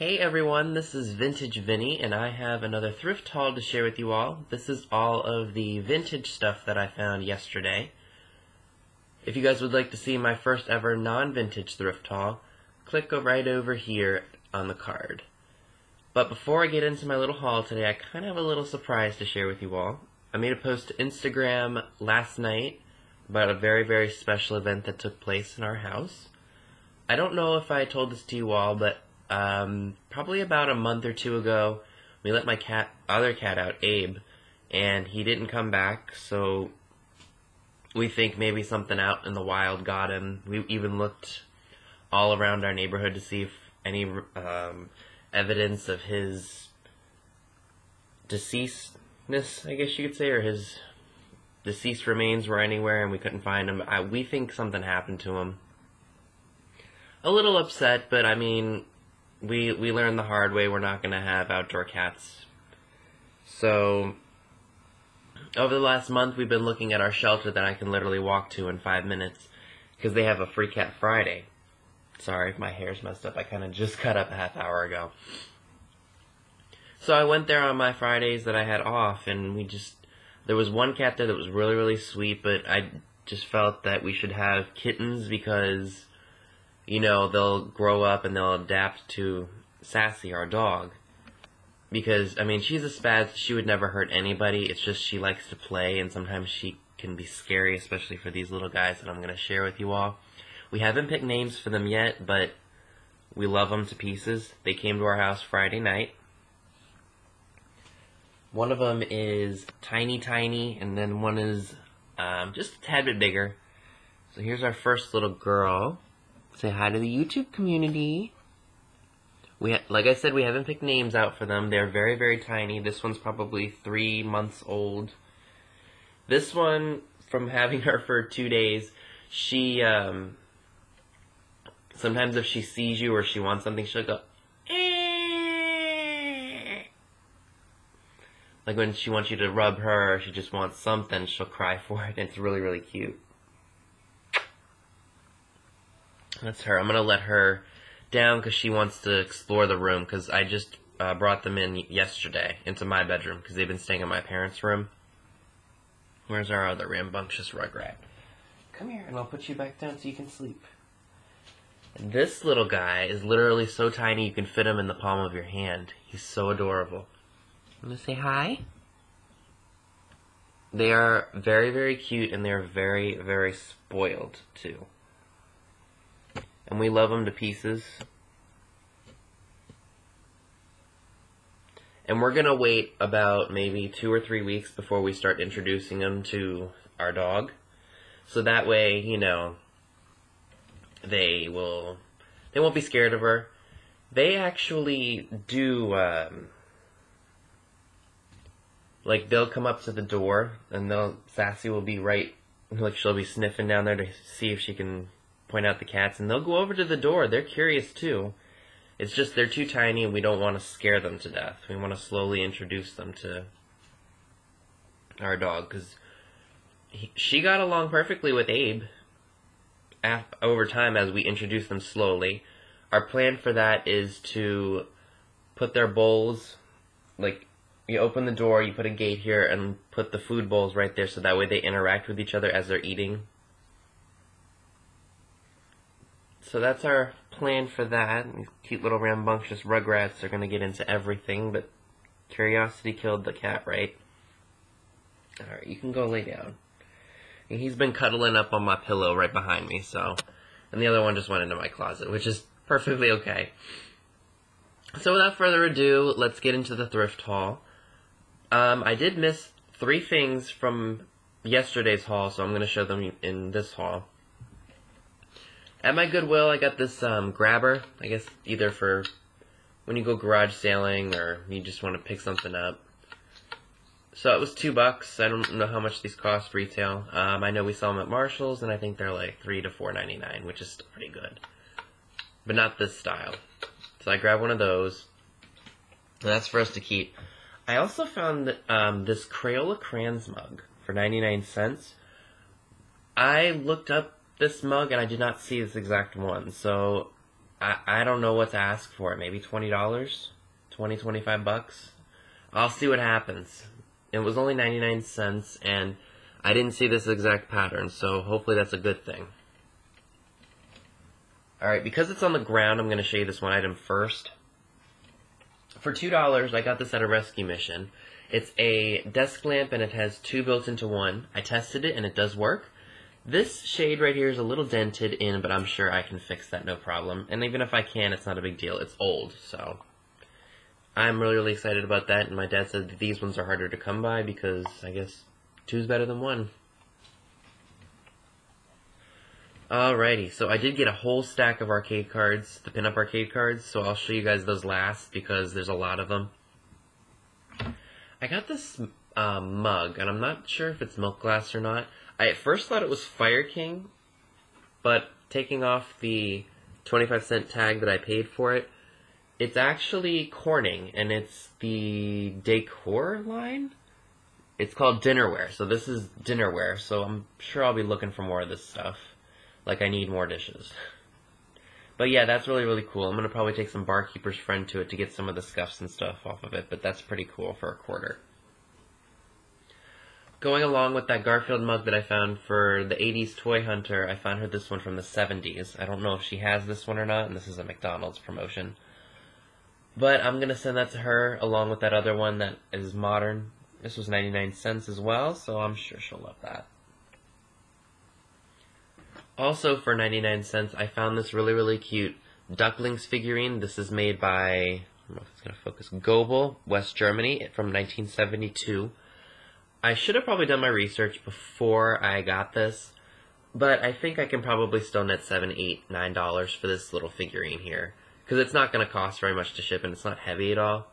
Hey everyone, this is Vintage Vinny, and I have another thrift haul to share with you all. This is all of the vintage stuff that I found yesterday. If you guys would like to see my first ever non-vintage thrift haul, click right over here on the card. But before I get into my little haul today, I kind of have a little surprise to share with you all. I made a post to Instagram last night about a very, very special event that took place in our house. I don't know if I told this to you all, but probably about a month or two ago, we let my other cat out, Abe, and he didn't come back, so we think maybe something out in the wild got him. We even looked all around our neighborhood to see if any evidence of his deceasedness, I guess you could say, or his deceased remains were anywhere, and we couldn't find him. We think something happened to him. A little upset, but I mean, we learned the hard way we're not going to have outdoor cats. So, over the last month, we've been looking at our shelter that I can literally walk to in 5 minutes, because they have a free cat Friday. Sorry if my hair's messed up, I kind of just cut up a half hour ago. So I went there on my Fridays that I had off, and there was one cat there that was really, really sweet, but I just felt that we should have kittens because, you know, they'll grow up and they'll adapt to Sassy, our dog. Because, I mean, she's a spaz, she would never hurt anybody, it's just she likes to play, and sometimes she can be scary, especially for these little guys that I'm going to share with you all. We haven't picked names for them yet, but we love them to pieces. They came to our house Friday night. One of them is tiny, and then one is just a tad bit bigger. So here's our first little girl. Say hi to the YouTube community. Like I said, we haven't picked names out for them. They're very, very tiny. This one's probably 3 months old. This one, from having her for 2 days, she, sometimes if she sees you or she wants something, she'll go, eh. Like when she wants you to rub her or she just wants something, she'll cry for it. It's really, really cute. That's her. I'm going to let her down because she wants to explore the room, because I just brought them in yesterday into my bedroom because they've been staying in my parents' room. Where's our other rambunctious rugrat? Come here and I'll put you back down so you can sleep. And this little guy is literally so tiny you can fit him in the palm of your hand. He's so adorable. Want to say hi? They are very, very cute, and they're very, very spoiled too. And we love them to pieces. And we're going to wait about maybe 2 or 3 weeks before we start introducing them to our dog. So that way, you know, they won't be scared of her. They actually do, like, they'll come up to the door, and Sassy will be right, like, she'll be sniffing down there to see if she can point out the cats, and they'll go over to the door. They're curious too. It's just they're too tiny and we don't want to scare them to death. We want to slowly introduce them to our dog, because she got along perfectly with Abe over time as we introduce them slowly. Our plan for that is to put their bowls, like, you open the door, you put a gate here, and put the food bowls right there so that way they interact with each other as they're eating. So that's our plan for that. These cute little rambunctious rugrats are going to get into everything, but curiosity killed the cat, right? Alright, you can go lay down. And he's been cuddling up on my pillow right behind me, so... And the other one just went into my closet, which is perfectly okay. So without further ado, let's get into the thrift haul. I did miss 3 things from yesterday's haul, so I'm going to show them in this haul. At my Goodwill, I got this grabber, I guess either for when you go garage sailing or you just want to pick something up. So it was $2. I don't know how much these cost retail. I know we sell them at Marshall's, and I think they're like $3 to $4.99, which is still pretty good. But not this style. So I grabbed one of those. And that's for us to keep. I also found this Crayola Crayons mug for 99 cents. I looked up this mug and I did not see this exact one, so I don't know what to ask for it. Maybe $20? 20, 25 bucks? I'll see what happens. It was only 99 cents, and I didn't see this exact pattern, so hopefully that's a good thing. Alright, because it's on the ground, I'm going to show you this one item first. For $2, I got this at a rescue mission. It's a desk lamp, and it has two built into one. I tested it, and it does work. This shade right here is a little dented in, but I'm sure I can fix that, no problem. And even if I can, it's not a big deal. It's old, so I'm really, really excited about that. And my dad said that these ones are harder to come by because I guess two's better than one. Alrighty, so I did get a whole stack of arcade cards, the pinup arcade cards, so I'll show you guys those last because there's a lot of them. I got this mug, and I'm not sure if it's milk glass or not. I at first thought it was Fire King, but taking off the 25-cent tag that I paid for it, it's actually Corning, and it's the decor line. It's called dinnerware, so this is dinnerware, so I'm sure I'll be looking for more of this stuff. Like I need more dishes. But yeah, that's really, really cool. I'm going to probably take some Barkeeper's Friend to it to get some of the scuffs and stuff off of it, but that's pretty cool for $1. Going along with that Garfield mug that I found for the 80s Toy Hunter, I found her this one from the 70s. I don't know if she has this one or not, and this is a McDonald's promotion. But I'm going to send that to her along with that other one that is modern. This was 99 cents as well, so I'm sure she'll love that. Also for 99 cents, I found this really, really cute Ducklings figurine. This is made by, I don't know if it's going to focus, Goebel, West Germany, from 1972. I should have probably done my research before I got this, but I think I can probably still net $7, $8, $9 for this little figurine here, because it's not going to cost very much to ship, and it's not heavy at all.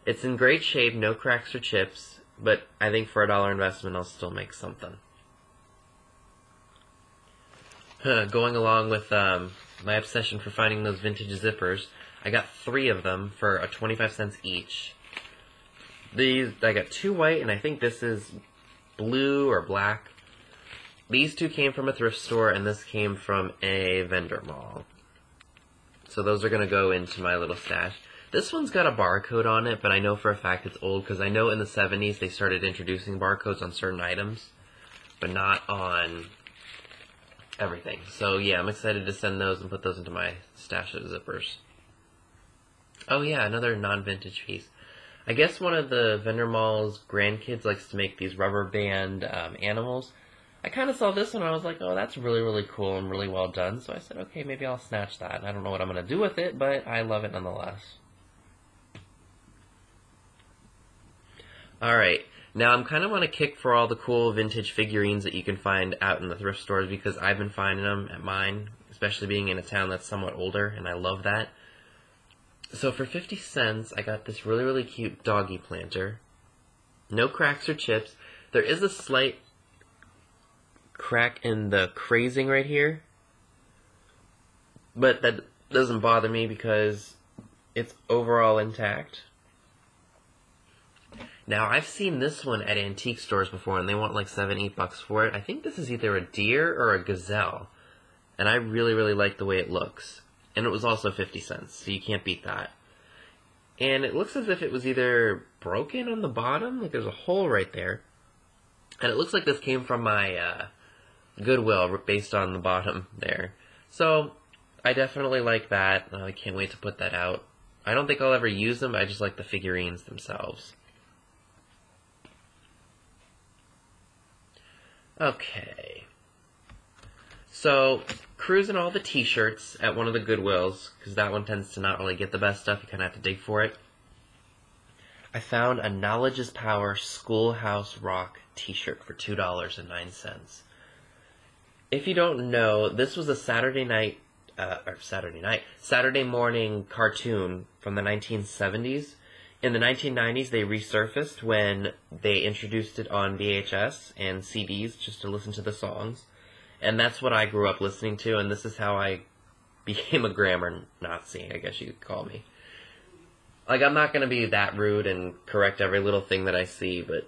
It's in great shape, no cracks or chips, but I think for $1 investment, I'll still make something. Going along with my obsession for finding those vintage zippers, I got 3 of them for 25 cents each. These, I got 2 white, and I think this is blue or black. These 2 came from a thrift store, and this came from a vendor mall. So those are going to go into my little stash. This one's got a barcode on it, but I know for a fact it's old, because I know in the 70s they started introducing barcodes on certain items, but not on everything. So yeah, I'm excited to send those and put those into my stash of zippers. Oh yeah, another non-vintage piece. I guess one of the vendor mall's grandkids likes to make these rubber band animals. I kind of saw this one and I was like, oh, that's really, really cool and really well done. So I said, okay, maybe I'll snatch that. I don't know what I'm going to do with it, but I love it nonetheless. Alright, now I'm kind of on a kick for all the cool vintage figurines that you can find out in the thrift stores because I've been finding them at mine, especially being in a town that's somewhat older, and I love that. So for 50 cents, I got this really, really cute doggy planter. No cracks or chips. There is a slight crack in the crazing right here, but that doesn't bother me because it's overall intact. Now, I've seen this one at antique stores before, and they want like $7, $8 for it. I think this is either a deer or a gazelle, and I really, really like the way it looks. And it was also 50 cents, so you can't beat that. And it looks as if it was either broken on the bottom, like there's a hole right there. And it looks like this came from my Goodwill, based on the bottom there. So, I definitely like that. I can't wait to put that out. I don't think I'll ever use them, but I just like the figurines themselves. Okay. So, cruising all the t-shirts at one of the Goodwills, because that one tends to not really get the best stuff, you kind of have to dig for it. I found a Knowledge is Power Schoolhouse Rock t-shirt for $2.09. If you don't know, this was a Saturday morning cartoon from the 1970s. In the 1990s, they resurfaced when they introduced it on VHS and CDs just to listen to the songs. And that's what I grew up listening to, and this is how I became a grammar Nazi, I guess you could call me. Like, I'm not going to be that rude and correct every little thing that I see, but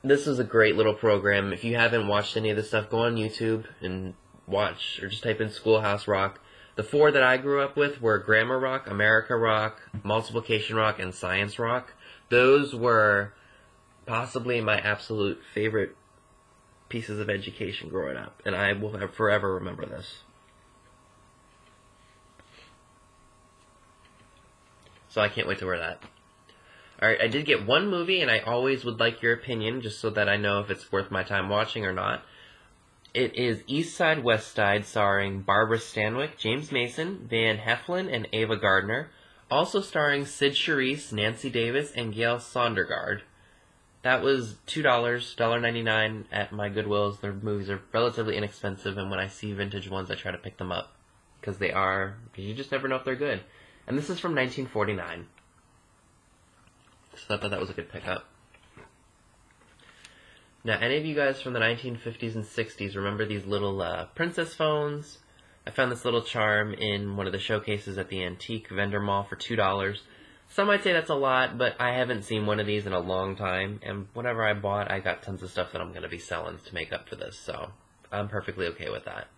this is a great little program. If you haven't watched any of this stuff, go on YouTube and watch, or just type in Schoolhouse Rock. The 4 that I grew up with were Grammar Rock, America Rock, Multiplication Rock, and Science Rock. Those were possibly my absolute favorite pieces of education growing up, and I will forever remember this. So I can't wait to wear that. Alright, I did get one movie, and I always would like your opinion, just so that I know if it's worth my time watching or not. It is East Side, West Side, starring Barbara Stanwyck, James Mason, Van Heflin, and Ava Gardner. Also starring Sid Charisse, Nancy Davis, and Gail Sondergaard. That was $2, $1.99 at my Goodwills. Their movies are relatively inexpensive, and when I see vintage ones, I try to pick them up. Because you just never know if they're good. And this is from 1949. So I thought that was a good pickup. Now, any of you guys from the 1950s and 60s remember these little princess phones? I found this little charm in one of the showcases at the antique vendor mall for $2. Some might say that's a lot, but I haven't seen one of these in a long time, and whatever I bought, I got tons of stuff that I'm going to be selling to make up for this, so I'm perfectly okay with that.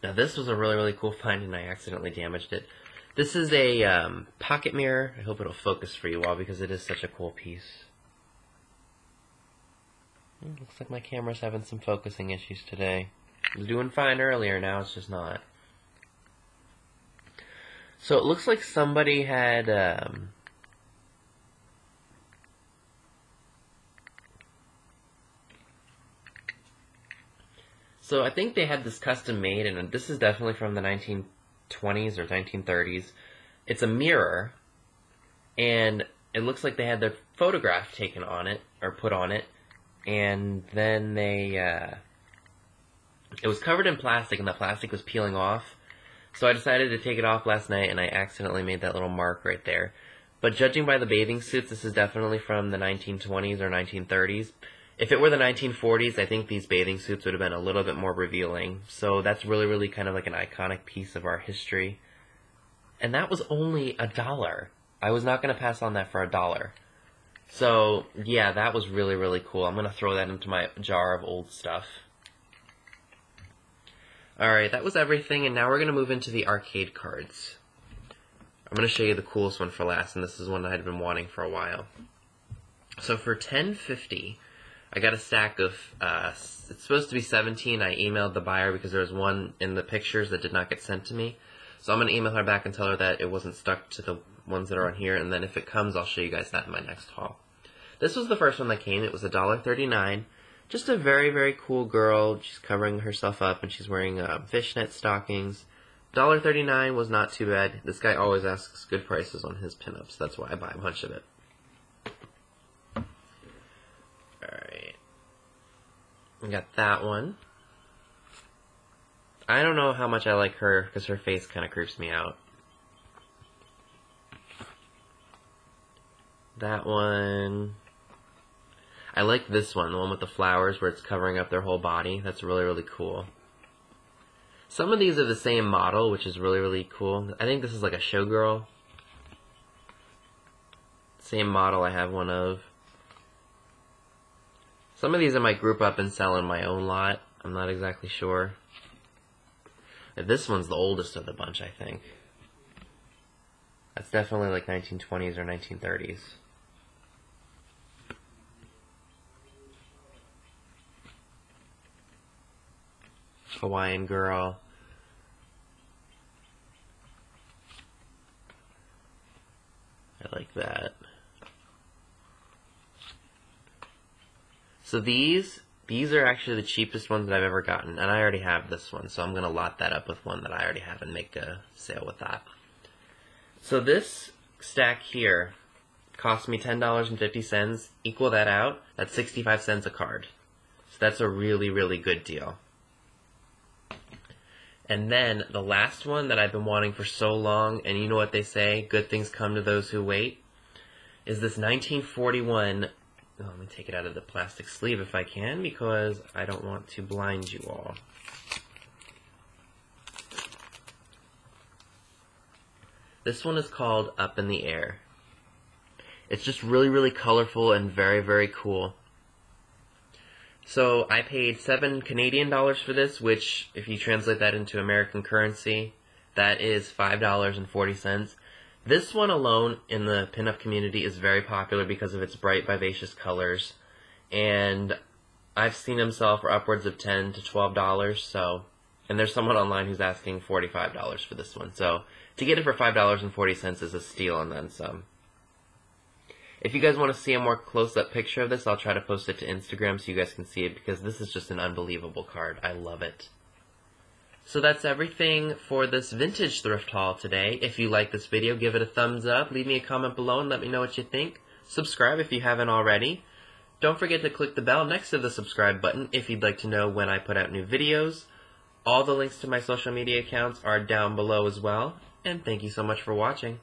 Now, this was a really, really cool find, and I accidentally damaged it. This is a pocket mirror. I hope it'll focus for you all, because it is such a cool piece. Looks like my camera's having some focusing issues today. It was doing fine earlier, now it's just not. So it looks like somebody had so I think they had this custom made, and this is definitely from the 1920s or 1930s. It's a mirror, and it looks like they had their photograph taken on it, or put on it, and then it was covered in plastic, and the plastic was peeling off. So I decided to take it off last night, and I accidentally made that little mark right there. But judging by the bathing suits, this is definitely from the 1920s or 1930s. If it were the 1940s, I think these bathing suits would have been a little bit more revealing. So that's really, really kind of like an iconic piece of our history. And that was only $1. I was not going to pass on that for $1. So, yeah, that was really, really cool. I'm going to throw that into my jar of old stuff. Alright, that was everything, and now we're going to move into the arcade cards. I'm going to show you the coolest one for last, and this is one I had been wanting for a while. So for $10.50, I got a stack of, it's supposed to be 17. I emailed the buyer because there was one in the pictures that did not get sent to me. So I'm going to email her back and tell her that it wasn't stuck to the ones that are on here, and then if it comes, I'll show you guys that in my next haul. This was the first one that came. It was $1.39. Just a very, very cool girl. She's covering herself up, and she's wearing fishnet stockings. $1.39 was not too bad. This guy always asks good prices on his pinups. That's why I buy a bunch of it. Alright. We got that one. I don't know how much I like her, because her face kind of creeps me out. That one. I like this one, the one with the flowers where it's covering up their whole body. That's really, really cool. Some of these are the same model, which is really, really cool. I think this is like a showgirl. Same model I have one of. Some of these I might group up and sell in my own lot. I'm not exactly sure. This one's the oldest of the bunch, I think. That's definitely like 1920s or 1930s. Hawaiian girl. I like that. So these are actually the cheapest ones that I've ever gotten, and I already have this one, so I'm going to lot that up with one that I already have and make a sale with that. So this stack here cost me $10.50. Equal that out, that's 65 cents a card. So that's a really, really good deal. And then the last one that I've been wanting for so long, and you know what they say, good things come to those who wait, is this 1941, let me take it out of the plastic sleeve if I can, because I don't want to blind you all. This one is called Up in the Air. It's just really, really colorful and very, very cool. So I paid $7 Canadian for this, which, if you translate that into American currency, that is $5.40. This one alone in the pinup community is very popular because of its bright, vivacious colors, and I've seen them sell for upwards of $10 to $12. So, and there's someone online who's asking $45 for this one. So to get it for $5.40 is a steal and then some. If you guys want to see a more close-up picture of this, I'll try to post it to Instagram so you guys can see it, because this is just an unbelievable card. I love it. So that's everything for this vintage thrift haul today. If you like this video, give it a thumbs up, leave me a comment below and let me know what you think. Subscribe if you haven't already. Don't forget to click the bell next to the subscribe button if you'd like to know when I put out new videos. All the links to my social media accounts are down below as well. And thank you so much for watching.